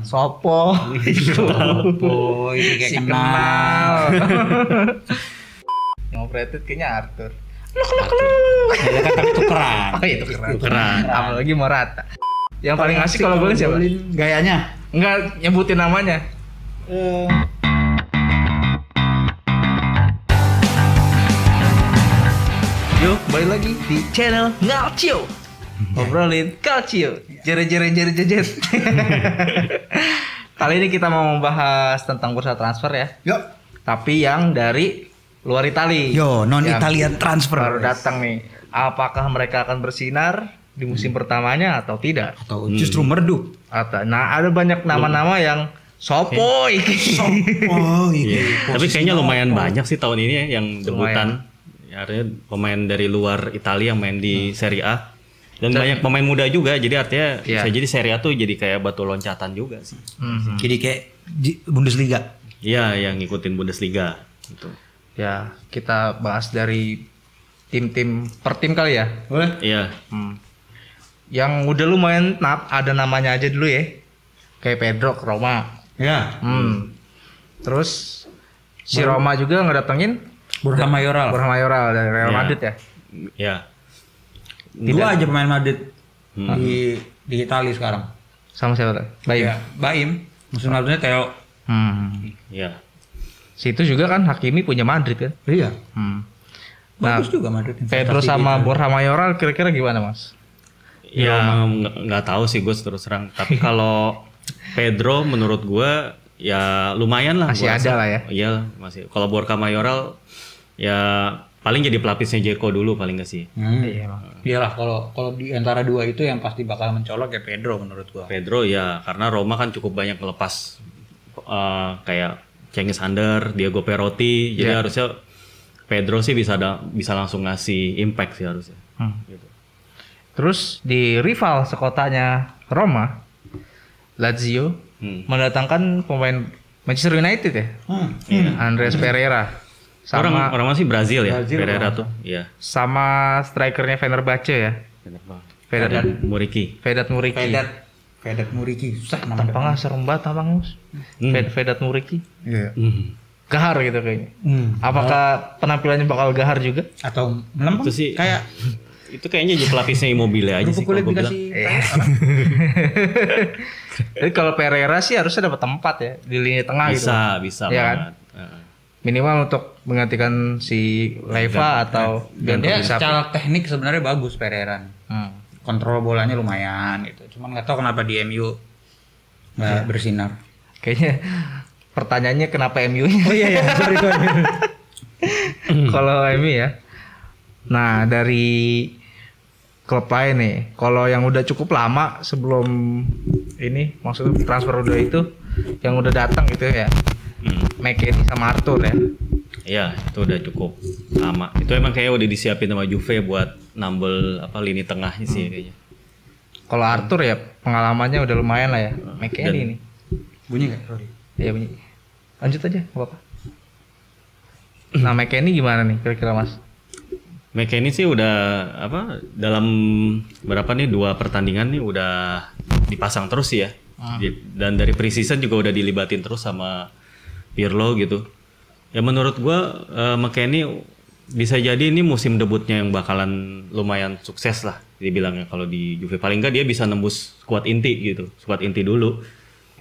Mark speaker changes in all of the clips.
Speaker 1: Sopo.
Speaker 2: Sopo, ini kayak
Speaker 1: Si
Speaker 2: kenal.
Speaker 1: Yang operated kayaknya Arthur.
Speaker 2: Ya kan tapi tukeran.
Speaker 1: Oh itu keren.
Speaker 3: Tukeran.
Speaker 1: Apalagi Morata. Yang paling asik kalau gue siapa?
Speaker 2: Gayanya.
Speaker 1: Enggak nyebutin namanya. Yuk, balik lagi di channel Ngalcio. Ngobrolin Calcio. Jejet. Kali ini kita mau membahas tentang bursa transfer ya.
Speaker 2: Yuk.
Speaker 1: Tapi yang dari luar Italia.
Speaker 2: Yo, non
Speaker 1: Yang
Speaker 2: Italian transfer.
Speaker 1: Baru datang nih. Apakah mereka akan bersinar di musim pertamanya atau tidak?
Speaker 2: Atau justru merdu.
Speaker 1: Nah, ada banyak nama-nama yang sopo iki.
Speaker 2: Oh,
Speaker 3: Iya. Tapi kayaknya lumayan banyak sih tahun ini ya yang debutan. Ya, artinya pemain dari luar Italia yang main di Serie A. Dan banyak pemain muda juga. Jadi artinya
Speaker 1: Iya.
Speaker 3: bisa jadi Serie A tuh jadi kayak batu loncatan juga sih.
Speaker 2: Jadi kayak Bundesliga.
Speaker 3: Iya, yang ngikutin Bundesliga gitu.
Speaker 1: Ya, kita bahas dari tim-tim per tim kali ya.
Speaker 2: Boleh?
Speaker 3: Iya.
Speaker 1: Yang udah lumayan ada namanya aja dulu ya. Kayak Pedro ke Roma.
Speaker 2: Ya.
Speaker 1: Terus si Roma juga ngedatengin
Speaker 2: Borja Mayoral.
Speaker 1: Borja Mayoral dari Real
Speaker 3: Iya.
Speaker 1: Madrid ya.
Speaker 3: Ya.
Speaker 2: Dua aja pemain Madrid di Italia sekarang.
Speaker 1: Sama siapa tuh? Baim.
Speaker 2: Ya, Baim. Musim lalunya Theo.
Speaker 3: Ya.
Speaker 1: Situ juga kan Hakimi punya Madrid kan.
Speaker 2: Iya.
Speaker 1: Nah,
Speaker 2: Bagus juga Madrid.
Speaker 1: Pedro sama Borja Mayoral kira-kira gimana mas?
Speaker 3: Ya nggak tahu sih gue terus terang. Tapi kalau Pedro menurut gue ya lumayan lah.
Speaker 1: Masih
Speaker 3: gua
Speaker 1: ada
Speaker 3: rasa.
Speaker 1: lah ya.
Speaker 3: Iya masih. Kalau Borja Mayoral ya paling jadi pelapisnya Dzeko dulu paling nggak sih.
Speaker 1: Iya emang.
Speaker 2: Iyalah kalau di antara dua itu yang pasti bakal mencolok ya Pedro menurut gua.
Speaker 3: Pedro ya karena Roma kan cukup banyak ngelepas kayak Cengiz Under, Diego Perotti. Jadi harusnya Pedro sih bisa langsung ngasih impact sih harusnya. Gitu.
Speaker 1: Terus di rival sekotanya Roma, Lazio mendatangkan pemain Manchester United ya, Andreas Pereira, sama
Speaker 3: Orang masih Brazil ya, Pereira tuh. Iya.
Speaker 1: sama strikernya Fenerbahce ya, Vedat
Speaker 3: Muriqi.
Speaker 1: Muriqi.
Speaker 2: Vedat Muriqi. Susah
Speaker 1: Tanpa
Speaker 2: namanya.
Speaker 1: nggak serem banget abang Mus. Vedat Muriqi.
Speaker 2: Iya.
Speaker 1: Gahar gitu kayaknya. Apakah penampilannya bakal gahar juga?
Speaker 2: Atau melempem
Speaker 3: Itu sih
Speaker 2: kayak
Speaker 3: itu kayaknya jadi pelapisnya Immobile aja sih
Speaker 2: kerupuk kulit
Speaker 3: kalau gua bilang.
Speaker 2: dikasih.
Speaker 1: Jadi kalau Pereira sih harusnya dapat tempat ya di lini tengah gitu.
Speaker 3: Bisa
Speaker 1: Iya kan?
Speaker 3: banget.
Speaker 1: Minimal untuk menggantikan si Leiva atau
Speaker 2: Dan
Speaker 1: Bianco
Speaker 2: dia
Speaker 1: Bisapi.
Speaker 2: secara teknik sebenarnya bagus Pereira. Kontrol bolanya lumayan gitu. Cuman nggak tahu kenapa di MU nggak bersinar.
Speaker 1: Kayaknya pertanyaannya kenapa MU-nya?
Speaker 2: Oh iya sorry.
Speaker 1: Kalau MU ya. Nah, dari klub lain nih, kalau yang udah cukup lama sebelum ini, maksudnya transfer udah itu, yang udah datang gitu ya, McKennie sama Arthur ya.
Speaker 3: Iya, itu udah cukup lama. Itu emang kayak udah disiapin sama Juve buat nambel lini tengahnya sih kayaknya.
Speaker 1: Kalau Arthur ya pengalamannya udah lumayan lah ya. McKennie nih.
Speaker 2: Bunyi nggak? Sorry.
Speaker 1: Iya bunyi. Lanjut aja, nggak apa-apa. Nah, McKennie gimana nih kira-kira Mas?
Speaker 3: McKennie sih udah dalam berapa nih 2 pertandingan nih udah dipasang terus sih ya. Dan dari preseason juga udah dilibatin terus sama Pirlo gitu. Ya menurut gua McKennie bisa jadi ini musim debutnya yang bakalan lumayan sukses lah dibilangnya kalau di Juve. Paling nggak dia bisa nembus skuad inti gitu. Skuad inti dulu.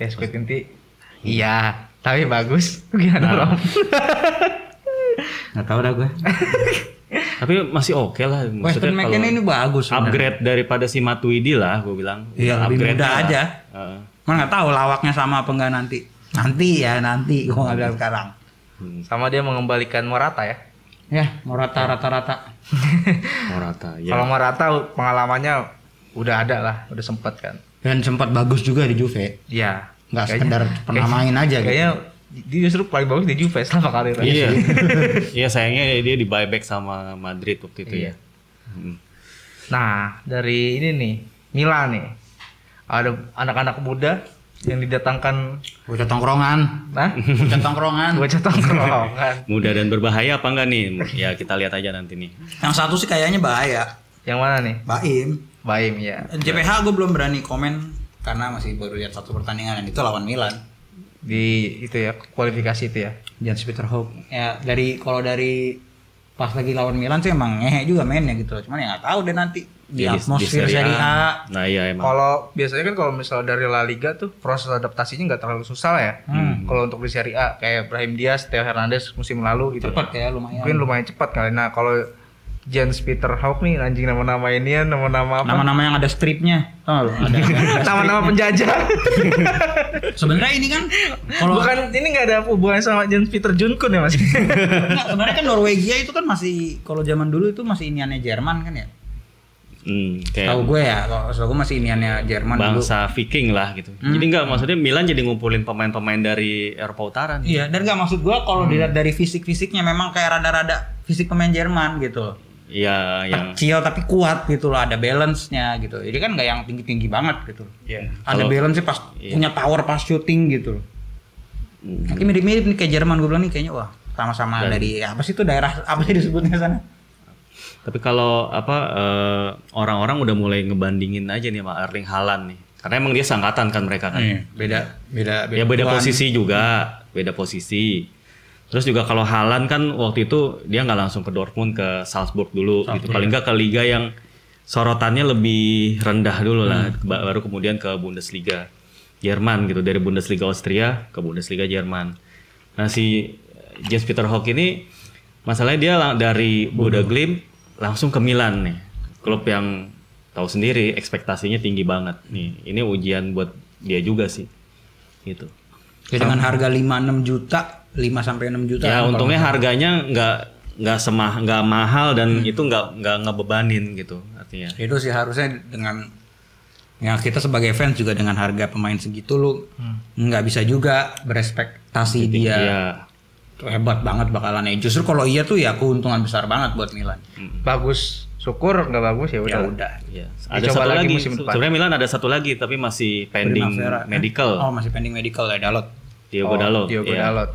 Speaker 1: Ya squid inti. Iya, tapi bagus. Gimana Rom?
Speaker 2: Nggak tahu dah gue.
Speaker 3: Tapi masih oke lah.
Speaker 2: Weston McKennie ini bagus.
Speaker 3: Upgrade daripada si Matuidi lah gue bilang.
Speaker 2: Iya lebih
Speaker 3: Upgrade
Speaker 2: muda
Speaker 3: lah.
Speaker 2: aja. Mana nggak tahu lawaknya sama apa enggak nanti. Nanti gue nggak bilang sekarang.
Speaker 1: Sama dia mengembalikan Morata ya.
Speaker 2: Ya mau rata-rata.
Speaker 3: Morata ya.
Speaker 1: Kalau Morata pengalamannya udah ada lah, udah sempet kan.
Speaker 2: Dan sempat bagus juga di Juve.
Speaker 1: Iya.
Speaker 2: Nggak sekedar pernah main aja gitu.
Speaker 1: Kayaknya dia justru paling bagus di Juve selama karirnya.
Speaker 3: Iya. Iya sayangnya dia di buyback sama Madrid waktu itu ya.
Speaker 1: Nah, dari ini nih, Milan nih. Ada anak-anak muda yang didatangkan.
Speaker 2: Bocah tongkrongan.
Speaker 1: Nah,
Speaker 2: Bocah tongkrongan.
Speaker 1: bocah tongkrongan.
Speaker 3: Mudah dan berbahaya apa enggak nih? Ya kita lihat aja nanti nih.
Speaker 2: Yang satu sih kayaknya bahaya.
Speaker 1: Yang mana nih?
Speaker 2: Baim.
Speaker 1: Baim ya.
Speaker 2: JPH gue belum berani komen karena masih baru lihat satu pertandingan dan itu lawan Milan
Speaker 1: di itu ya kualifikasi itu ya.
Speaker 2: Jens Peter Hoek ya kalau dari pas lagi lawan Milan sih emang ngehe juga mainnya gitu loh. Cuman ya nggak tahu deh nanti di atmosfer Serie A.
Speaker 3: Nah iya emang.
Speaker 1: Kalau biasanya kan kalau misalnya dari La Liga tuh proses adaptasinya nggak terlalu susah lah ya. Kalau untuk di Serie A kayak Brahim Diaz, Theo Hernandez musim lalu gitu.
Speaker 2: Cepat ya lumayan.
Speaker 1: Mungkin lumayan cepat kali. Nah kalau Jens Peter Hoek nih anjing nama-nama ini ya nama-nama apa?
Speaker 2: Nama-nama yang ada stripnya. Oh, ada
Speaker 1: nama-nama penjajah.
Speaker 2: Sebenarnya ini kan kalau
Speaker 1: bukan ini nggak ada hubungan sama Jens Peter Junkun ya Mas.
Speaker 2: Enggak, sebenarnya kan Norwegia itu kan masih kalau zaman dulu itu masih iniannya Jerman kan ya.
Speaker 3: Kayak
Speaker 2: Tahu gue ya, kalau gue masih iniannya Jerman
Speaker 3: bangsa
Speaker 2: dulu.
Speaker 3: Viking lah gitu. Jadi enggak maksudnya Milan jadi ngumpulin pemain-pemain dari Eropa Utara nih.
Speaker 2: Iya, dan enggak maksud gue kalau dilihat dari fisik-fisiknya memang kayak rada-rada fisik pemain Jerman gitu.
Speaker 3: Iya, yang
Speaker 2: Kecil tapi kuat gitu loh, ada balance-nya gitu. Jadi kan enggak yang tinggi-tinggi banget gitu.
Speaker 1: Iya.
Speaker 2: Ada balance-nya pas punya power pas shooting gitu loh. Tapi mirip-mirip nih kayak Jerman, gue bilang nih kayaknya wah sama-sama dari apa sih itu daerah apa sih disebutnya sana?
Speaker 3: tapi kalau orang-orang udah mulai ngebandingin aja nih sama Erling Haaland nih. Karena emang dia sangkatan kan mereka kan.
Speaker 2: Beda
Speaker 3: Ya beda posisi juga, beda posisi. Terus juga kalau Haaland kan waktu itu dia nggak langsung ke Dortmund, ke Salzburg dulu gitu. Paling nggak ke liga yang sorotannya lebih rendah dulu lah, baru kemudian ke Bundesliga Jerman gitu, dari Bundesliga Austria ke Bundesliga Jerman. Nah si Jens Peter Hoek ini masalahnya dia dari Bodo Glimt langsung ke Milan nih, klub yang tahu sendiri ekspektasinya tinggi banget nih. Ini ujian buat dia juga sih gitu.
Speaker 2: Ya, dengan harga 5-6 juta, 5 sampai 6 juta.
Speaker 3: Ya untungnya harganya nggak mahal dan itu nggak ngebebanin gitu artinya.
Speaker 2: Itu sih harusnya dengan ya kita sebagai fans juga dengan harga pemain segitu lu nggak bisa juga berespektasi dia.
Speaker 3: Iya.
Speaker 2: Tuh hebat banget bakalannya. Justru kalau iya tuh ya keuntungan besar banget buat Milan.
Speaker 1: Bagus, syukur nggak bagus ya udah.
Speaker 3: Iya.
Speaker 1: Dicoba
Speaker 3: Ada satu
Speaker 1: lagi
Speaker 3: lagi.
Speaker 1: musim depan.
Speaker 3: Sebenarnya Milan ada satu lagi tapi masih pending
Speaker 2: Primavera.
Speaker 3: medical.
Speaker 2: Oh masih pending medical ya Dalot.
Speaker 3: Diogo Dalot.
Speaker 1: Diogo
Speaker 3: Iya.
Speaker 1: Dalot.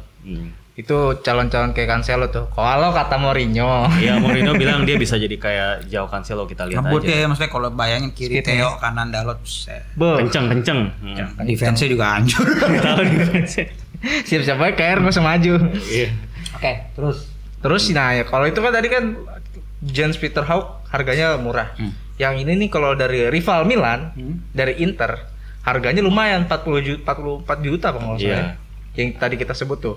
Speaker 1: Itu calon-calon kayak Cancelo tuh. Kalau kata Mourinho.
Speaker 3: Iya, Mourinho bilang dia bisa jadi kayak Joao Cancelo, kita lihat
Speaker 2: Ngebut
Speaker 3: aja.
Speaker 2: ya maksudnya kalau bayangin kiri Theo kanan Dalot.
Speaker 3: Kenceng.
Speaker 2: Defense-nya juga hancur.
Speaker 3: Tahu defense.
Speaker 1: Siap-siap aja KR nggak usah maju.
Speaker 3: Iya.
Speaker 2: Oke, terus
Speaker 1: Nah ya kalau itu kan tadi kan Jens Peter Hoek harganya murah. Yang ini nih kalau dari rival Milan, dari Inter, harganya lumayan 44 juta Bang kalau
Speaker 3: Iya.
Speaker 1: Yang tadi kita sebut tuh.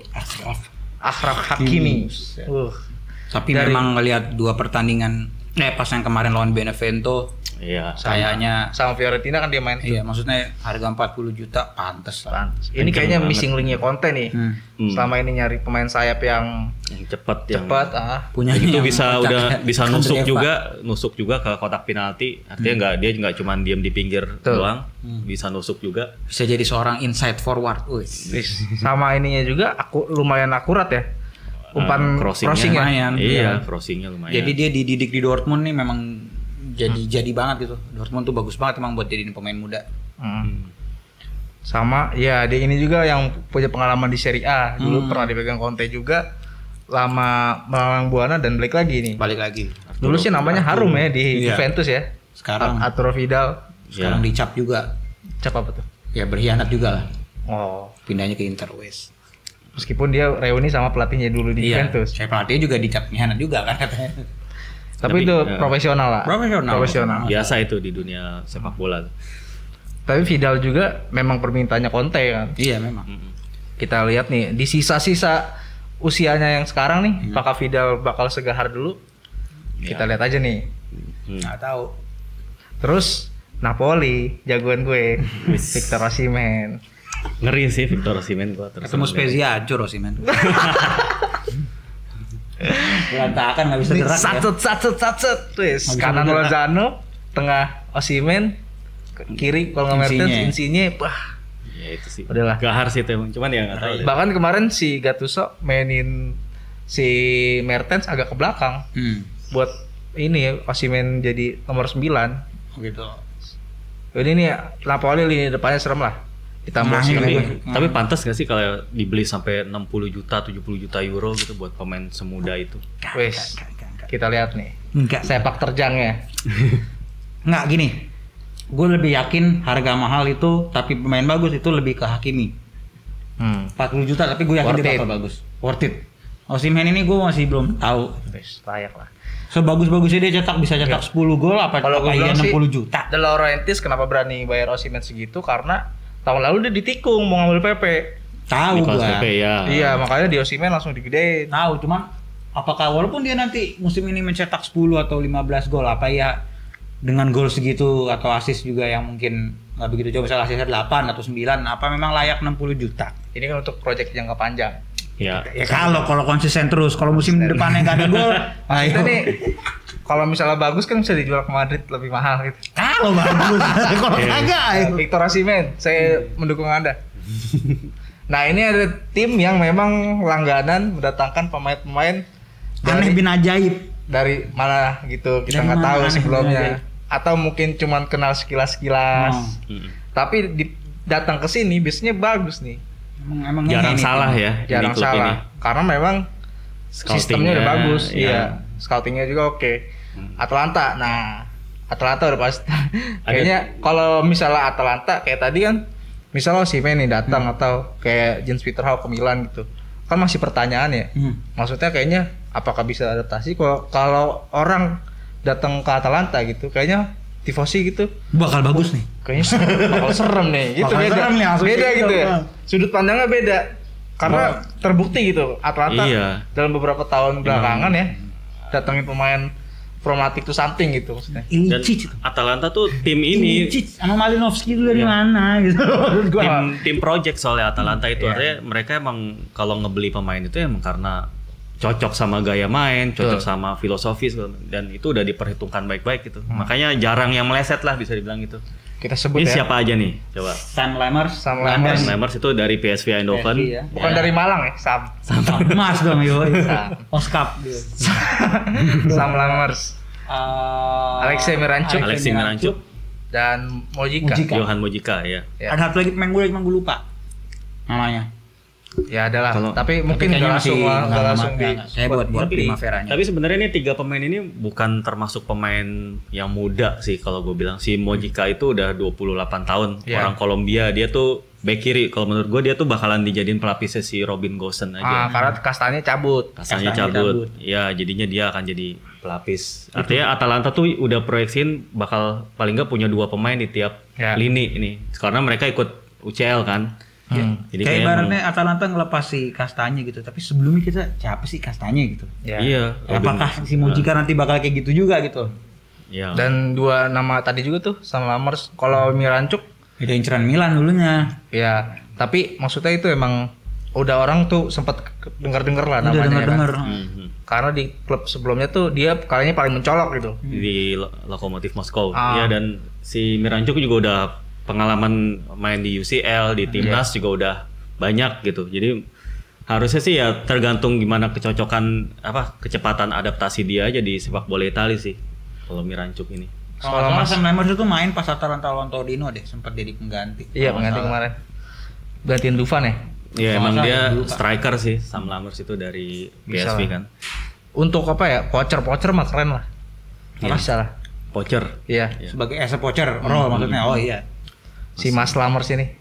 Speaker 1: Achraf Hakimi.
Speaker 2: Tapi memang ngelihat dua pertandingan pas yang kemarin lawan Benevento
Speaker 3: Iya.
Speaker 2: kayaknya
Speaker 1: Sama Fiorentina kan dia main.
Speaker 2: iya maksudnya harga 40 juta pantes lah.
Speaker 1: Ini kayaknya missing linknya Conte nih. Selama ini nyari pemain sayap yang
Speaker 3: Cepat
Speaker 2: Punya
Speaker 3: itu
Speaker 2: yang
Speaker 3: bisa
Speaker 2: kocak
Speaker 3: udah
Speaker 2: ya.
Speaker 3: bisa
Speaker 2: Andreva.
Speaker 3: nusuk juga ke kotak penalti. Artinya dia nggak cuma diam di pinggir doang, bisa nusuk juga.
Speaker 2: Bisa jadi seorang inside forward.
Speaker 1: sama ininya juga lumayan akurat ya. Umpan crossing ya.
Speaker 2: lumayan.
Speaker 3: Iya, crossingnya lumayan.
Speaker 2: Jadi dia dididik di Dortmund nih memang jadi banget gitu. Dortmund tuh bagus banget emang buat jadiin pemain muda.
Speaker 1: Sama ya dia ini juga yang punya pengalaman di Serie A. Dulu pernah dipegang Conte juga. Lama melalang Buana dan balik lagi nih.
Speaker 2: Balik lagi.
Speaker 1: Dulu sih namanya harum ya di Juventus ya.
Speaker 2: Sekarang
Speaker 1: Arturo Vidal.
Speaker 2: sekarang dicap juga.
Speaker 1: Cap apa tuh?
Speaker 2: Ya berkhianat juga lah.
Speaker 1: Oh,
Speaker 2: Pindahnya ke Inter West.
Speaker 1: meskipun dia reuni sama pelatihnya dulu di Juventus.
Speaker 2: Saya pelatih juga dicap pengkhianat juga kan katanya.
Speaker 1: Tapi itu profesional lah.
Speaker 2: Profesional.
Speaker 3: Biasa itu di dunia sepak bola.
Speaker 1: Tapi Vidal juga memang permintaannya Conte kan.
Speaker 2: Iya memang.
Speaker 1: Kita lihat nih di sisa-sisa usianya yang sekarang nih, apakah Vidal bakal segahar dulu? Kita lihat aja nih.
Speaker 2: Nggak tahu.
Speaker 1: Terus Napoli, jagoan gue, Victor Osimhen.
Speaker 3: Ngeri sih Victor Osimhen gua terus.
Speaker 2: Ketemu Spezia hancur Osimhen. Berantakan nggak bisa gerak ya.
Speaker 1: Satset. Terus kanan Lozano, tengah Osimhen, kiri kalau nggak Mertens, Insigne, wah.
Speaker 3: Ya itu sih.
Speaker 1: Udahlah.
Speaker 3: Gahar sih itu emang. Cuman ya nggak tahu deh.
Speaker 1: Bahkan kemarin si Gattuso mainin si Mertens agak ke belakang. Buat ini ya, Osimhen jadi nomor 9.
Speaker 2: Gitu.
Speaker 1: Jadi ini Napoli lini depannya serem lah. Ditambah
Speaker 3: Tapi pantas gak sih kalau dibeli sampai 60 juta, 70 juta euro gitu buat pemain semuda itu?
Speaker 1: Wes, kita lihat nih.
Speaker 2: Enggak.
Speaker 1: Sepak terjangnya.
Speaker 2: Enggak gini. gue lebih yakin harga mahal itu tapi pemain bagus itu lebih ke Hakimi. 40 juta tapi gue yakin
Speaker 1: Worth
Speaker 2: dia
Speaker 1: it.
Speaker 2: bakal bagus. Worth it. Osimhen ini gue masih belum tahu.
Speaker 1: Layak lah.
Speaker 2: Sebagus-bagusnya dia bisa cetak 10 gol apa
Speaker 1: Kalau gue
Speaker 2: iya
Speaker 1: bilang sih
Speaker 2: 60 juta.
Speaker 1: De Laurentiis kenapa berani bayar Osimhen segitu karena tahun lalu dia ditikung mau ngambil PP.
Speaker 2: Tahu
Speaker 3: Nicolas
Speaker 2: gua.
Speaker 3: Pepe ya.
Speaker 1: Iya, makanya di Osimhen langsung digedein.
Speaker 2: Tahu cuman apakah walaupun dia nanti musim ini mencetak 10 atau 15 gol apa ya dengan gol segitu atau assist juga yang mungkin nggak begitu jauh misalnya assistnya 8 atau 9 apa memang layak 60 juta.
Speaker 1: Ini kan untuk proyek jangka panjang.
Speaker 3: Ya.
Speaker 2: Ya kalau konsisten terus kalau musim depannya nggak ada gol,
Speaker 1: Itu
Speaker 2: ayo.
Speaker 1: nih kalau misalnya bagus kan bisa dijual ke Madrid lebih mahal gitu.
Speaker 2: Kalau bagus, kalau kagak ayo.
Speaker 1: Victor Osimhen, saya mendukung Anda. Nah, ini ada tim yang memang langganan mendatangkan pemain-pemain
Speaker 2: Aneh bin ajaib.
Speaker 1: dari mana gitu, kita
Speaker 2: Dari
Speaker 1: nggak
Speaker 2: mana
Speaker 1: tahu
Speaker 2: aneh
Speaker 1: sebelumnya.
Speaker 2: bin
Speaker 1: Atau mungkin cuman kenal sekilas-sekilas. Tapi datang ke sini biasanya bagus nih.
Speaker 2: Emang
Speaker 3: Jarang
Speaker 2: ini
Speaker 3: salah
Speaker 2: tim.
Speaker 3: ya.
Speaker 1: Jarang
Speaker 3: di klub
Speaker 1: salah.
Speaker 3: ini.
Speaker 1: Karena memang sistemnya udah bagus.
Speaker 3: Iya.
Speaker 1: Iya. Scoutingnya juga oke. Atalanta. Nah, Atalanta udah pasti. Kayaknya kalau misalnya Atalanta kayak tadi kan misalnya Osimhen nih datang atau kayak Jens Peter Hauck ke Milan gitu. Kan masih pertanyaan ya. Maksudnya kayaknya apakah bisa adaptasi kalau orang datang ke Atalanta gitu. Kayaknya tifosi gitu.
Speaker 2: Bakal bagus nih.
Speaker 1: Kayaknya bakal serem nih. Gitu
Speaker 2: Bakal
Speaker 1: beda.
Speaker 2: serem nih, langsung
Speaker 1: Beda
Speaker 2: gitu.
Speaker 1: gitu ya. Sudut pandangnya beda. Karena terbukti gitu Atalanta
Speaker 3: Iya.
Speaker 1: dalam beberapa tahun belakangan ya datangin pemain Chromatic to something gitu maksudnya.
Speaker 3: Dan
Speaker 2: Ilicic itu.
Speaker 3: Atalanta tuh tim ini
Speaker 2: Ilicic sama Malinovskyi itu dari
Speaker 3: Iya.
Speaker 2: mana gitu. Menurut gua.
Speaker 3: tim project soalnya Atalanta itu
Speaker 1: Iya.
Speaker 3: artinya mereka emang kalau ngebeli pemain itu emang karena cocok sama gaya main, cocok
Speaker 1: Betul.
Speaker 3: sama filosofi dan itu udah diperhitungkan baik-baik gitu. Makanya jarang yang meleset lah bisa dibilang gitu.
Speaker 1: Kita sebut
Speaker 3: Ini
Speaker 1: ya.
Speaker 3: siapa aja nih? Coba.
Speaker 2: Sam Lammers.
Speaker 1: Sam Lammers.
Speaker 3: Sam Lammers itu dari PSV Eindhoven.
Speaker 2: PSV ya.
Speaker 1: Bukan dari Malang ya, Sam.
Speaker 2: Mas dong yo.
Speaker 1: Sam.
Speaker 2: Oskap dia.
Speaker 1: Sam Lammers Alexei Miranchuk.
Speaker 3: Alexei Miranchuk,
Speaker 1: dan Mojika.
Speaker 2: Mojika.
Speaker 3: Johan Mojika ya.
Speaker 1: Ya.
Speaker 2: Ada satu lagi pemain gue cuma gue lupa namanya.
Speaker 1: Ya adalah.
Speaker 3: Kalau-
Speaker 1: Tapi mungkin
Speaker 2: kayaknya
Speaker 1: nggak langsung
Speaker 2: masih
Speaker 1: nggak langsung di.
Speaker 2: saya buat
Speaker 3: Tapi,
Speaker 2: Primaveranya.
Speaker 3: tapi sebenarnya ini 3 pemain ini bukan termasuk pemain yang muda sih kalau gue bilang. Si Mojika itu udah 28 tahun,
Speaker 1: Iya.
Speaker 3: orang Kolombia. Dia tuh back kiri. Kalau menurut gue dia tuh bakalan dijadiin pelapisnya si Robin Gosens aja.
Speaker 1: Karena kastanya cabut.
Speaker 3: Kasarnya
Speaker 2: Kastanya
Speaker 3: cabut. Ya, jadinya dia akan jadi pelapis. Artinya Atalanta tuh udah proyeksiin bakal paling nggak punya 2 pemain di tiap
Speaker 1: Ya.
Speaker 3: lini ini. Karena mereka ikut UCL kan. Jadi
Speaker 2: Kayak
Speaker 3: kayak
Speaker 2: ibaratnya Atalanta ngelepas si Kastanya gitu, tapi sebelumnya kita siapa sih Kastanya gitu?
Speaker 1: Ya.
Speaker 3: Iya.
Speaker 2: Apakah si Mojika nanti bakal kayak gitu juga gitu?
Speaker 3: Iya.
Speaker 1: Dan 2 nama tadi juga tuh Sam Lammers. Kalau Miranchuk
Speaker 2: Itu inceran Milan dulunya.
Speaker 1: ya, tapi maksudnya itu emang udah orang tuh sempat dengar-dengar lah
Speaker 2: Udah
Speaker 1: namanya
Speaker 2: denger-denger.
Speaker 1: kan.
Speaker 3: Mhm.
Speaker 1: Karena di klub sebelumnya tuh dia kayaknya paling mencolok gitu.
Speaker 3: Di Lokomotif Moskow.
Speaker 1: Ah.
Speaker 3: Ya, dan si Miranchuk juga udah pengalaman main di UCL, di timnas juga udah banyak gitu. Jadi harusnya sih ya tergantung gimana kecepatan adaptasi dia aja di sepak bola Italia sih. Kalau Miranchuk ini.
Speaker 2: Kalau nggak salah Sam Lammers itu main pas Atalanta lawan Torino deh, sempat jadi pengganti.
Speaker 1: Iya,
Speaker 2: Kalau
Speaker 1: pengganti
Speaker 2: nggak salah.
Speaker 1: kemarin. Gantiin Dufan ya.
Speaker 3: Ya
Speaker 2: Kalau
Speaker 3: emang
Speaker 2: nggak
Speaker 3: dia
Speaker 2: salah, lupa.
Speaker 3: striker sih Sam Lammers itu dari
Speaker 1: Bisa
Speaker 3: PSV
Speaker 1: lah.
Speaker 3: kan.
Speaker 1: Untuk apa ya? Pocher mah keren lah.
Speaker 3: Iya.
Speaker 1: Bisa lah.
Speaker 3: Pocher.
Speaker 1: Iya.
Speaker 3: Iya.
Speaker 2: Sebagai as a poacher role maksudnya. Oh iya.
Speaker 1: Si Mas Lammers ini.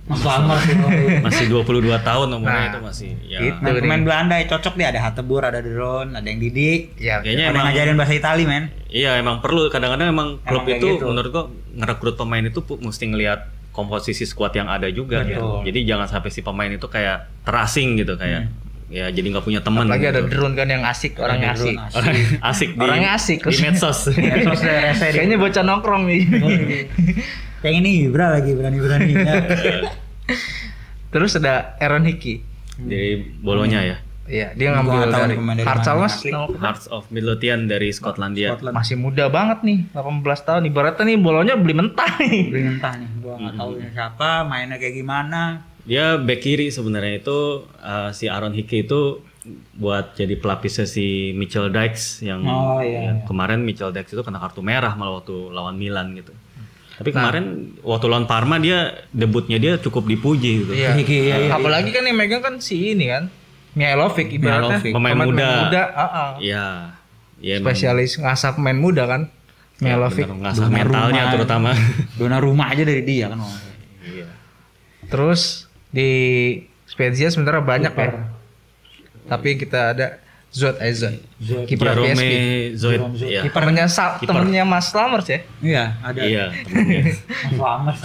Speaker 2: Mas Lammers itu.
Speaker 3: Masih 22 tahun umurnya
Speaker 1: Nah,
Speaker 3: itu masih ya.
Speaker 1: gitu.
Speaker 2: Pemain Belanda ya cocok deh, ada Hatebur, ada De Roon, ada yang didik.
Speaker 1: Ya.
Speaker 3: Kayaknya
Speaker 2: Ada yang
Speaker 3: emang
Speaker 2: ngajarin bahasa Itali, men.
Speaker 3: iya emang perlu kadang-kadang emang klub
Speaker 2: kayak
Speaker 3: itu
Speaker 2: gitu.
Speaker 3: menurut gua ngerekrut pemain itu mesti ngelihat komposisi skuad yang ada juga
Speaker 2: Betul.
Speaker 3: gitu. Jadi jangan sampai si pemain itu kayak terasing gitu kayak ya jadi nggak punya teman.
Speaker 1: Apalagi ada
Speaker 3: gitu.
Speaker 1: Drone kan yang asik, orangnya
Speaker 2: De Roon
Speaker 1: asik.
Speaker 2: asik.
Speaker 3: Asik di
Speaker 1: Orangnya asik.
Speaker 3: di medsos.
Speaker 2: Terus rese di.
Speaker 1: Kayaknya bocah nongkrong nih.
Speaker 2: Yang ini Ibra lagi berani-berani ya.
Speaker 1: Terus ada Aaron Hickey.
Speaker 3: Dari Bolonya ya.
Speaker 1: Iya, dia
Speaker 2: Gua
Speaker 1: ngambil
Speaker 2: nggak tahu
Speaker 1: dari
Speaker 2: nih pemain dari
Speaker 1: Hearts
Speaker 2: mana
Speaker 1: Mas.
Speaker 2: asli.
Speaker 3: Hearts of Midlothian dari Skotlandia.
Speaker 2: Scotland.
Speaker 1: Masih muda banget nih, 18 tahun. Ibaratnya nih Bolonya beli mentah nih.
Speaker 2: Beli mentah nih, gua nggak tahu ini siapa, mainnya kayak gimana.
Speaker 3: Dia back kiri sebenarnya itu si Aaron Hickey itu buat jadi pelapisnya si Mitchell Dykes yang
Speaker 2: Oh, iya,
Speaker 3: ya, kemarin Mitchell Dykes itu kena kartu merah malah waktu lawan Milan gitu. Tapi kemarin waktu lawan Parma dia debutnya dia cukup dipuji gitu.
Speaker 1: Iya.
Speaker 2: Hickey, iya.
Speaker 1: Apalagi kan yang megang kan si ini kan. Mihailovic ibaratnya
Speaker 2: Mihailovic.
Speaker 3: Pemain muda.
Speaker 1: Iya,
Speaker 3: Iya. Ya, emang
Speaker 1: spesialis ngasah pemain muda kan. Mialovic.
Speaker 3: bener, ngasah mentalnya
Speaker 2: Donnarumma.
Speaker 3: terutama.
Speaker 2: Donnarumma aja dari dia kan.
Speaker 3: Iya.
Speaker 1: Terus di Spezia sebenarnya banyak ya. Tapi kita ada Zoet Ezen, kiper
Speaker 3: Jerome
Speaker 1: PSV.
Speaker 3: Zoet.
Speaker 2: Jerome
Speaker 3: Iya.
Speaker 1: Temennya
Speaker 3: Kiper.
Speaker 1: temennya Mas Lamers ya.
Speaker 2: Iya, ada.
Speaker 3: Iya, temennya.
Speaker 2: Selamat.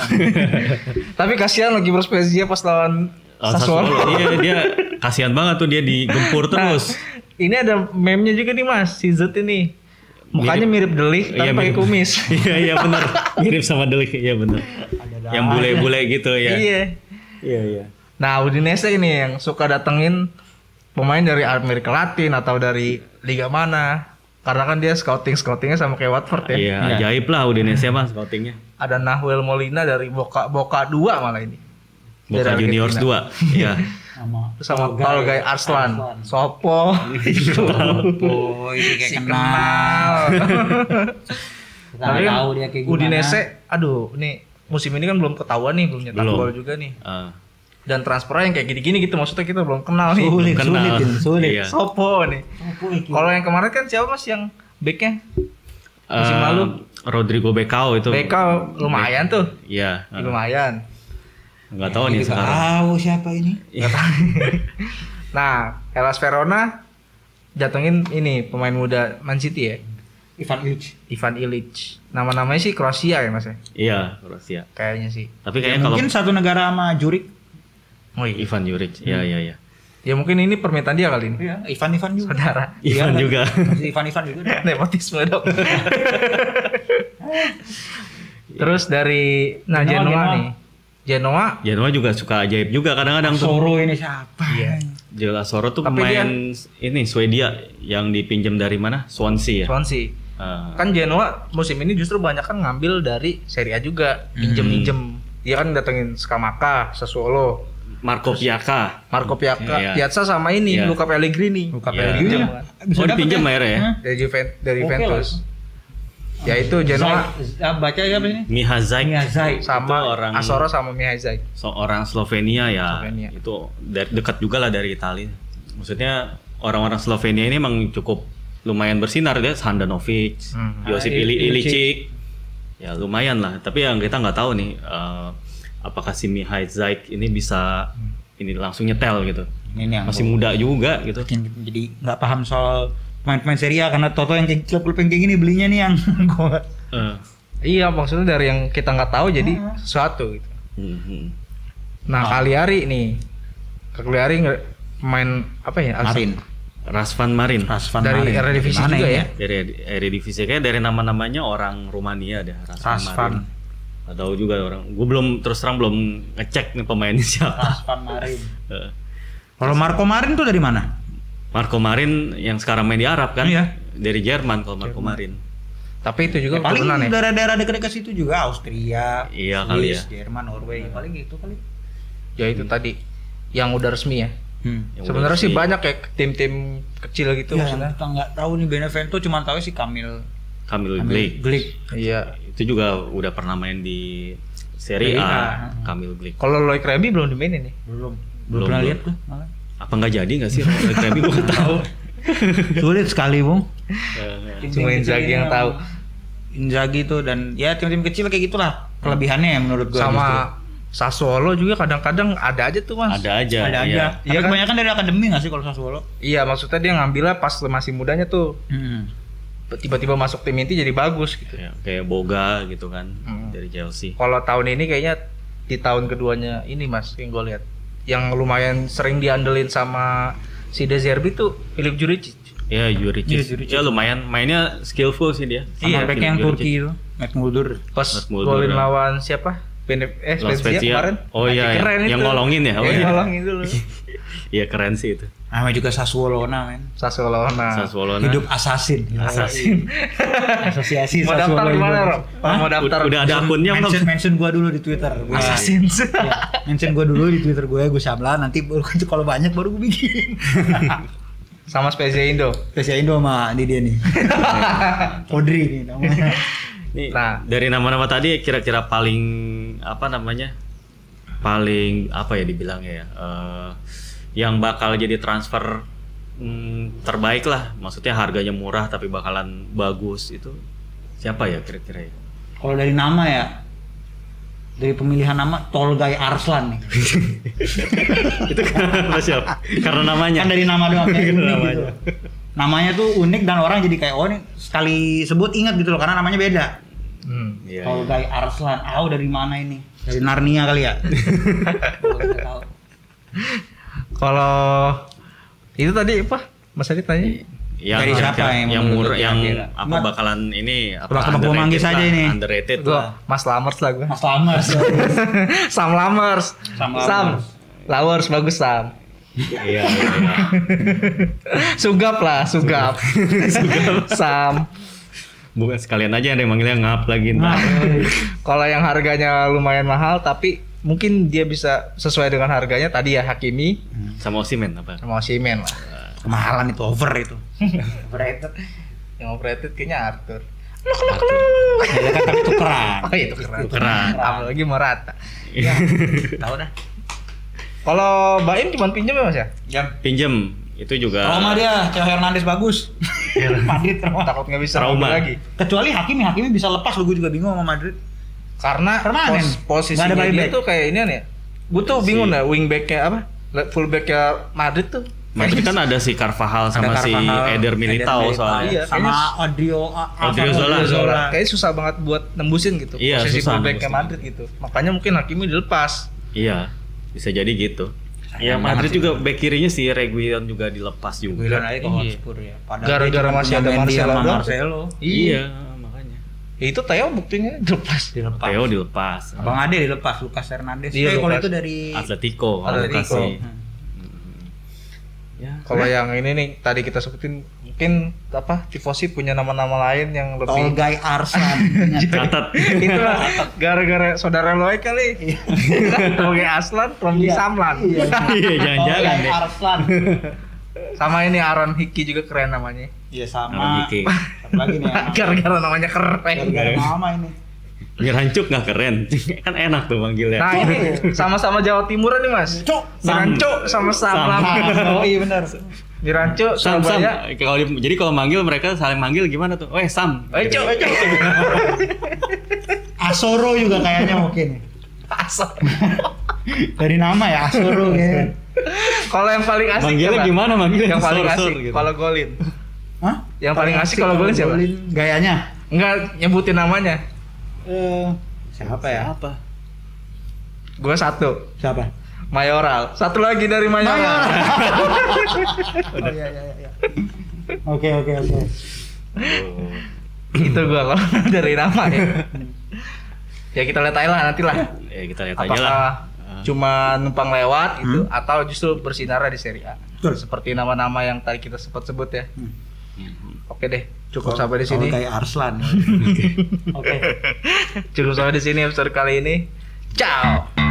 Speaker 1: Tapi kasihan lagi kiper Spezia pas lawan Sassuolo.
Speaker 3: Iya, dia kasihan banget tuh dia digempur
Speaker 1: Nah,
Speaker 3: terus.
Speaker 1: ini ada meme-nya juga nih Mas, si Zoet ini. Mukanya mirip De Ligt tapi
Speaker 3: Iya,
Speaker 1: pakai
Speaker 3: mirip.
Speaker 1: kumis.
Speaker 3: Iya, iya benar. Mirip sama De Ligt, iya benar. Yang bule-bule gitu ya.
Speaker 1: Iya.
Speaker 3: Iya, iya.
Speaker 1: Nah, Udinese ini yang suka datengin pemain dari Amerika Latin atau dari liga mana. Karena kan dia scoutingnya sama kayak Watford ya.
Speaker 3: Iya, ajaib lah Udinese mah scoutingnya.
Speaker 1: Ada Nahuel Molina dari Boca 2 malah ini.
Speaker 3: Boca
Speaker 1: Dari
Speaker 3: Juniors
Speaker 1: Argentina.
Speaker 3: 2. Iya.
Speaker 1: Sama Tolgay Arslan. Sopo.
Speaker 2: Oh, itu kayak
Speaker 1: Si
Speaker 2: kenal. Kita
Speaker 1: Tapi
Speaker 2: nggak
Speaker 1: kan
Speaker 2: tahu dia kayak gimana.
Speaker 1: Udinese, aduh, ini musim ini kan belum ketahuan nih, belum nyetak
Speaker 3: Belum.
Speaker 1: gol juga nih.
Speaker 3: Ah.
Speaker 1: Dan transfernya yang kayak gini-gini gitu, maksudnya kita belum kenal nih.
Speaker 2: Sulit,
Speaker 3: Kenal.
Speaker 2: sulit.
Speaker 3: Iya.
Speaker 1: Sopo nih. Kalau yang kemarin kan siapa Mas yang backnya? Musim lalu
Speaker 3: Rodrigo Becao itu.
Speaker 1: Becao lumayan tuh.
Speaker 3: Iya.
Speaker 1: Lumayan.
Speaker 3: Enggak tahu nih sekarang.
Speaker 2: Tahu siapa ini?
Speaker 1: Nah, Hellas Verona datengin ini pemain muda Man City ya,
Speaker 2: Ivan Illich.
Speaker 1: Ivan Illich. Nama-namanya sih Kroasia ya Mas ya?
Speaker 3: Iya, Rusia.
Speaker 1: Kayaknya sih.
Speaker 3: Tapi kayaknya kalau
Speaker 2: Mungkin satu negara sama Juric.
Speaker 1: Oh iya.
Speaker 3: Ivan Juric. Iya, iya, iya.
Speaker 1: Ya mungkin ini permintaan dia kali ini.
Speaker 2: Iya, Ivan juga.
Speaker 1: Saudara.
Speaker 3: Ivan juga.
Speaker 2: Masih Ivan juga.
Speaker 1: Nepotisme dong. Terus dari
Speaker 2: Genoa.
Speaker 1: Genoa nih. Genoa
Speaker 3: Genoa juga suka ajaib juga kadang-kadang tuh.
Speaker 2: Soro ini siapa?
Speaker 1: Iya.
Speaker 3: Jelas Soro tuh
Speaker 1: Tapi
Speaker 3: pemain ini Swedia yang dipinjam dari mana? Swansea ya.
Speaker 1: Swansea.
Speaker 3: Ah.
Speaker 1: Kan Genoa musim ini justru banyak kan ngambil dari Serie A juga, pinjem-pinjem. Dia kan datengin Scamacca, Sassuolo,
Speaker 3: Marco Piaka.
Speaker 1: Marco Piazza,
Speaker 3: Iya.
Speaker 1: Piazza sama ini
Speaker 3: Iya.
Speaker 1: Luca Pellegrini.
Speaker 2: Luka
Speaker 3: Iya.
Speaker 2: Pellegrini.
Speaker 1: Pinjem
Speaker 2: ya?
Speaker 1: kan.
Speaker 2: Bisa
Speaker 3: Oh,
Speaker 2: dapet
Speaker 3: dipinjem
Speaker 2: ya?
Speaker 3: akhirnya ya?
Speaker 2: Hah?
Speaker 1: Dari
Speaker 2: Oke
Speaker 1: Juventus. Ya itu Genoa
Speaker 2: Baca siapa ini?
Speaker 3: Miha Zajc.
Speaker 2: Mia Zajc.
Speaker 1: sama
Speaker 3: Itu orang-
Speaker 1: Asoro sama Mihai
Speaker 3: Seorang Slovenia ya.
Speaker 1: Slovenia.
Speaker 3: Itu dekat juga lah dari Italia. Maksudnya orang-orang Slovenia ini emang cukup lumayan bersinar dia, Handanovic, Josip Ilicic. Ya lumayan lah, tapi yang kita nggak tahu nih apakah si Mihai Zajc ini bisa ini langsung nyetel gitu.
Speaker 2: Ini yang
Speaker 3: Masih muda juga gitu.
Speaker 2: jadi nggak paham soal pemain-pemain Serie A karena Toto yang klub-klub yang kayak gini belinya nih yang gua
Speaker 3: Eh,
Speaker 1: Iya, maksudnya dari yang kita nggak tahu jadi sesuatu gitu.
Speaker 3: mhm.
Speaker 1: Nah, Cagliari nih. Cagliari pemain apa ya?
Speaker 2: Marin.
Speaker 3: Rasvan Marin
Speaker 2: Rasvan
Speaker 1: Dari
Speaker 2: Marin.
Speaker 1: Eredivisie
Speaker 2: Gimana
Speaker 1: juga
Speaker 2: ini
Speaker 1: ya?
Speaker 3: dari Eredivisie kayak dari nama-namanya orang Rumania deh, Rasvan
Speaker 2: Rasvan.
Speaker 3: Marin. Nggak tahu juga orang. Gue belum terus terang belum ngecek nih pemainnya siapa.
Speaker 2: Rasvan Marin.
Speaker 3: Eh,
Speaker 2: Kalau Marco Marin tuh dari mana?
Speaker 3: Marco Marin yang sekarang main di Arab kan?
Speaker 2: Iya.
Speaker 3: Dari Jerman kalau Marco Marin.
Speaker 1: Tapi itu juga
Speaker 2: Paling
Speaker 1: keturunan ya.
Speaker 2: daerah-daerah dekat-dekat situ juga Austria,
Speaker 3: Iya kali
Speaker 2: Swiss,
Speaker 3: ya.
Speaker 2: Jerman, Norway, paling gitu kali.
Speaker 1: Ya itu tadi yang udah resmi ya.
Speaker 3: Yang
Speaker 1: Sebenarnya
Speaker 3: udah
Speaker 1: sih
Speaker 3: resmi.
Speaker 1: banyak ya tim-tim kecil gitu
Speaker 2: Ya,
Speaker 1: maksudnya.
Speaker 2: kita nggak tahu nih Benevento, cuma tahu sih Kamil
Speaker 3: Camille Blake.
Speaker 2: Glik.
Speaker 1: Iya.
Speaker 3: Itu juga udah pernah main di Serie
Speaker 2: Serie
Speaker 3: A.
Speaker 2: A.
Speaker 3: Camille Blake.
Speaker 1: Kalau Loic Remy belum dimainin nih.
Speaker 2: Belum
Speaker 3: Belum,
Speaker 2: pernah
Speaker 3: belum.
Speaker 2: lihat tuh. malah.
Speaker 3: Apa nggak jadi nggak sih? Remy gue nggak tahu.
Speaker 2: Sulit sekali, Bung.
Speaker 1: Cuma Inzaghi yang tahu.
Speaker 2: Inzaghi tuh dan ya tim-tim kecil kayak gitulah kelebihannya menurut gua.
Speaker 1: Sama Sassuolo juga kadang-kadang ada aja tuh Mas.
Speaker 3: Ada aja.
Speaker 2: ada
Speaker 3: iya.
Speaker 2: aja.
Speaker 1: Iya
Speaker 2: Tapi
Speaker 1: kan?
Speaker 2: kebanyakan dari akademi nggak sih kalau Sassuolo?
Speaker 1: Iya, maksudnya dia ngambilnya pas masih mudanya tuh. Tiba-tiba masuk tim inti jadi bagus gitu.
Speaker 3: Ya, kayak Boga gitu kan
Speaker 1: Hmm.
Speaker 3: dari Chelsea.
Speaker 1: Kalau tahun ini kayaknya di tahun keduanya ini Mas yang gue lihat yang lumayan sering diandelin sama si De Zerbi tuh Filip Juric.
Speaker 3: Ya Juric.
Speaker 2: Iya, Juric.
Speaker 3: Ya lumayan mainnya skillful sih dia.
Speaker 2: Sama
Speaker 1: Iya,
Speaker 2: back yang
Speaker 3: Juric.
Speaker 2: Turki itu, Matt Muldur.
Speaker 1: Pas
Speaker 3: Matt Mulder,
Speaker 1: golin
Speaker 3: ya.
Speaker 1: lawan siapa?
Speaker 3: Lawan
Speaker 1: Spezia
Speaker 3: Spezia.
Speaker 1: kemarin.
Speaker 3: Oh iya,
Speaker 1: Keren
Speaker 3: yang
Speaker 1: itu.
Speaker 3: ngolongin ya? Oh
Speaker 1: Yang
Speaker 3: iya.
Speaker 1: ngolongin dulu.
Speaker 3: Iya keren sih itu.
Speaker 2: Namanya juga Sassuolo men.
Speaker 1: Sassuolo.
Speaker 3: Sassuolo.
Speaker 2: Hidup assassin.
Speaker 3: Assassin.
Speaker 2: Asosiasi
Speaker 1: Mau daftar di mana, Rob? Mau daftar.
Speaker 3: Udah ada akunnya belum?
Speaker 2: mention gua dulu di Twitter.
Speaker 1: Assassin.
Speaker 2: Ya, mention gua dulu di Twitter gue Samla, nanti baru kalau banyak baru gue bikin.
Speaker 1: Sama Spezia Indo.
Speaker 2: Spesial Indo sama ini dia nih. Kodri nih namanya.
Speaker 3: Nih,
Speaker 1: Nah.
Speaker 3: dari nama-nama tadi kira-kira paling apa namanya? Paling apa ya dibilangnya ya? Yang bakal jadi transfer terbaik lah. Maksudnya harganya murah tapi bakalan bagus itu Siapa ya kira-kira ya?
Speaker 2: Kalau dari nama ya, dari pemilihan nama Tolgay Arslan nih.
Speaker 3: Itu karena siapa? Karena namanya.
Speaker 2: Kan dari nama doang kayak unik
Speaker 3: Namanya.
Speaker 2: gitu. Namanya tuh unik dan orang jadi kayak oh ini sekali sebut ingat gitu loh karena namanya beda.
Speaker 3: Iya.
Speaker 2: Tolgay Arslan, dari mana ini? Dari Narnia kali ya? Gua tahu.
Speaker 1: Kalau itu tadi apa? Mas Adi tanya?
Speaker 2: Dari siapa yang menurut
Speaker 3: apa bakalan ini apa
Speaker 2: Tebak-tebak gua manggis aja ini.
Speaker 3: underrated
Speaker 1: Gua Mas Lamers lah gua.
Speaker 2: Mas Lamers.
Speaker 1: Sam Lamers.
Speaker 2: Sam Lamers.
Speaker 1: Sam. Lamers bagus Sam.
Speaker 3: Iya.
Speaker 1: Sugap lah, Sugap. Sam.
Speaker 3: Bukan sekalian aja ada yang manggilnya ngap lagi ntar.
Speaker 1: Kalau yang harganya lumayan mahal tapi mungkin dia bisa sesuai dengan harganya tadi ya Hakimi
Speaker 3: Sama Osimhen apa?
Speaker 1: sama Osimhen lah.
Speaker 2: Kemahalan itu over itu. Overrated.
Speaker 1: Yang overrated kayaknya Arthur.
Speaker 2: Ya kan tapi tukeran.
Speaker 1: Oh itu keren.
Speaker 3: Tukeran.
Speaker 1: Apalagi Morata.
Speaker 2: Ya, tahu dah.
Speaker 1: Kalau Baim cuma pinjam ya Mas ya?
Speaker 2: Jam.
Speaker 3: Pinjem itu juga.
Speaker 2: Trauma dia, Theo Hernandez bagus. Madrid trauma.
Speaker 1: Takut nggak bisa
Speaker 3: Trauma.
Speaker 1: ambil lagi.
Speaker 2: Kecuali Hakimi bisa lepas lu, gue juga bingung sama Madrid.
Speaker 1: Karena
Speaker 2: Permanen.
Speaker 1: posisinya
Speaker 2: Nggak ada
Speaker 1: dia
Speaker 2: buyback.
Speaker 1: tuh kayak ini nih. Gue tuh bingung dah wingbacknya apa? Fullbacknya Madrid tuh.
Speaker 3: Madrid kan ada si Carvajal sama si Eder Militao soalnya.
Speaker 1: Iya,
Speaker 2: sama
Speaker 1: Zola. Kayaknya susah banget buat nembusin gitu.
Speaker 3: Iya,
Speaker 1: posisi
Speaker 3: susah
Speaker 1: fullbacknya
Speaker 3: nembusin.
Speaker 1: Madrid gitu. Makanya mungkin Hakimi dilepas.
Speaker 3: Iya, bisa jadi gitu. Ya Madrid juga back kirinya si Reguilon juga dilepas juga.
Speaker 2: Guilan aja ke
Speaker 1: Iya.
Speaker 2: Hotspur ya. Padahal
Speaker 1: Gara-gara
Speaker 2: dia cuma
Speaker 1: masih
Speaker 2: punya
Speaker 1: ada
Speaker 2: Mendy
Speaker 1: Marcelo
Speaker 2: sama
Speaker 1: doang.
Speaker 2: Marcelo.
Speaker 3: Iya, makanya.
Speaker 1: Ya, itu Theo buktinya dilepas.
Speaker 3: Theo dilepas.
Speaker 2: Abang Ade dilepas, Lucas Hernandez.
Speaker 1: Iya,
Speaker 2: Kalau
Speaker 1: Lucas.
Speaker 2: itu dari
Speaker 3: Atletico,
Speaker 1: Atletico.
Speaker 3: Alokasi.
Speaker 2: Ya.
Speaker 1: Kalau yang ini nih tadi kita sebutin mungkin apa tifosi punya nama-nama lain yang lebih
Speaker 2: Tolgay Arslan.
Speaker 3: Catat.
Speaker 1: itu lah gara-gara saudara Loe kali. Tolgay Arslan, Romdi
Speaker 2: Iya.
Speaker 1: Samlan.
Speaker 3: Iya, jangan-jangan
Speaker 2: Tolgay
Speaker 3: deh.
Speaker 2: Arslan.
Speaker 1: Sama ini Aaron Hickey juga keren namanya.
Speaker 2: Iya
Speaker 3: Aaron
Speaker 2: sama.
Speaker 3: Hickey.
Speaker 2: Satu lagi nih.
Speaker 1: Gara-gara namanya keren.
Speaker 2: Gara-gara nama ini.
Speaker 3: Mirancuk nggak keren? Kan enak tuh manggilnya.
Speaker 1: Nah ini sama-sama Jawa Timuran nih Mas.
Speaker 2: Cuk.
Speaker 1: Miranco sama Sam Lama.
Speaker 2: Oh iya benar.
Speaker 1: Miranco
Speaker 3: Sam.
Speaker 1: Surabaya.
Speaker 3: Jadi kalau manggil mereka saling manggil gimana tuh? Sam.
Speaker 1: Cok.
Speaker 2: Asoro juga kayaknya mungkin.
Speaker 1: Asal.
Speaker 2: Dari nama ya Asoro ya.
Speaker 1: Kalau yang paling asik
Speaker 3: Manggilnya
Speaker 1: siapa?
Speaker 3: gimana manggilnya?
Speaker 1: Yang paling
Speaker 3: Sor-sor
Speaker 1: asik
Speaker 3: gitu.
Speaker 1: kalau golin.
Speaker 2: Hah?
Speaker 1: Yang paling asik kalau golin siapa?
Speaker 2: Gayanya.
Speaker 1: Enggak nyebutin namanya.
Speaker 2: Siapa ya?
Speaker 3: Apa?
Speaker 1: Gua satu.
Speaker 2: Siapa?
Speaker 1: Mayoral. Satu lagi dari Mayoral.
Speaker 2: Oh iya. Oke.
Speaker 1: Itu gua kalau dari nama ya. Ya kita lihat aja lah nanti lah.
Speaker 3: Ya kita lihat aja lah.
Speaker 1: Apakah cuma numpang lewat gitu atau justru bersinar di Serie A.
Speaker 2: Betul.
Speaker 1: Seperti nama-nama yang tadi kita sebut ya. Oke deh, cukup sampai di sini.
Speaker 2: Kayak Arslan. Oke.
Speaker 1: Cukup sampai di sini episode kali ini. Ciao.